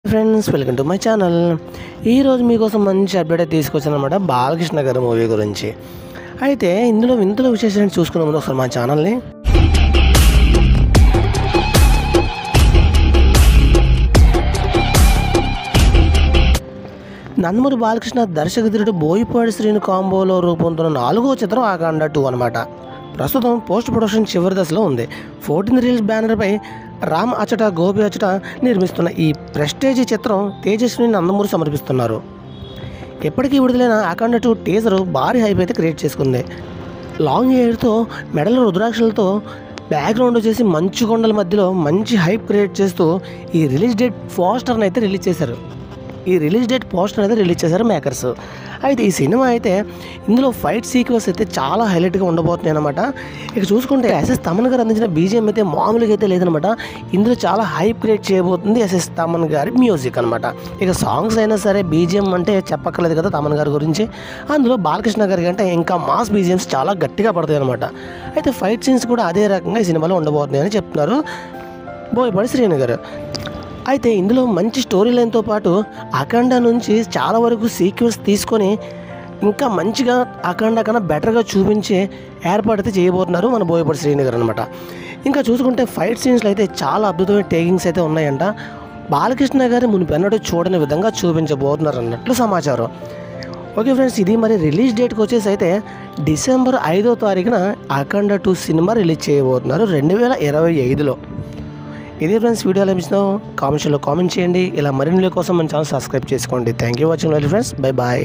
Friends, welcome to my channel. ఈరోజు మీకోసం మంచి అప్డేట్ తీసుకొచ్చాను అనమాట బాలకృష్ణ గారి మూవీ గురించి. అయితే ఇందులో వింతల విశేషాన్ని చూసుకునే ముందు ఒకసారి మా ఛానల్ని నందమూరి బాలకృష్ణ దర్శకధీరుడు బోయపాటి శ్రీను కాంబోలో రూపొందుతున్న 4వ చిత్రం అఖండ 2 అనమాట. ప్రస్తుతం పోస్ట్ ప్రొడక్షన్ చివరి దశలో ఉంది. 14 రీల్స్ బ్యానర్పై రామ్ అచట గోపి అచట నిర్మిస్తున్న ఈ ప్రెస్టేజీ చిత్రం తేజస్విని నందమూరి సమర్పిస్తున్నారు. ఎప్పటికీ విడుదలైన అఖండ 2 టీజర్ భారీ హైప్ అయితే క్రియేట్ చేసుకుంది. లాంగ్ హెయిర్తో మెడల రుద్రాక్షలతో బ్యాక్గ్రౌండ్ చేసి మంచు కొండల మధ్యలో మంచి హైప్ క్రియేట్ చేస్తూ ఈ రిలీజ్ డేట్ పోస్టర్ని అయితే రిలీజ్ చేశారు మేకర్స్. అయితే ఈ సినిమా అయితే ఇందులో ఫైట్ సీక్వెన్స్ అయితే చాలా హైలైట్గా ఉండబోతున్నాయి అనమాట. ఇక చూసుకుంటే ఎస్ఎస్ తమన్ గారు అందించిన బీజిఎం అయితే మామూలుగా అయితే లేదనమాట. ఇందులో చాలా హైప్ క్రియేట్ చేయబోతుంది ఎస్ఎస్ తమన్ గారి మ్యూజిక్ అనమాట. ఇక సాంగ్స్ అయినా సరే బీజిఎం అంటే చెప్పక్కర్లేదు కదా తమన్ గారి గురించి. అందులో బాలకృష్ణ గారి కంటే ఇంకా మాస్ బీజిఎమ్స్ చాలా గట్టిగా పడతాయి అనమాట. అయితే ఫైట్ సీన్స్ కూడా అదే రకంగా ఈ సినిమాలో ఉండబోతున్నాయని చెప్తున్నారు బోయపాటి శ్రీను గారు. అయితే ఇందులో మంచి స్టోరీ లైన్తో పాటు అఖండ నుంచి చాలా వరకు సీక్వెన్స్ తీసుకొని ఇంకా మంచిగా అఖండ కన్నా బెటర్గా చూపించే ఏర్పాటు చేయబోతున్నారు మన బోయపాటి శ్రీను గారు అనమాట. ఇంకా చూసుకుంటే ఫైట్ సీన్స్లో అయితే చాలా అద్భుతమైన టేకింగ్స్ అయితే ఉన్నాయంట. బాలకృష్ణ గారి మునిపెన్నడూ చూడని విధంగా చూపించబోతున్నారు అన్నట్లు సమాచారం. ఓకే ఫ్రెండ్స్, ఇది మరి రిలీజ్ డేట్కి వచ్చేసి అయితే డిసెంబర్ 5వ తారీఖున అఖండ 2 సినిమా రిలీజ్ చేయబోతున్నారు 2025లో. ఇదే ఫ్రెండ్స్, వీడియోలో అనిపించినా కామెంట్స్లో కామెంట్ చేయండి. ఇలా మరిన్ని కోసం మన ఛానల్ సబ్స్క్రైబ్ చేసుకోండి. Thank you watching friends. Bye bye.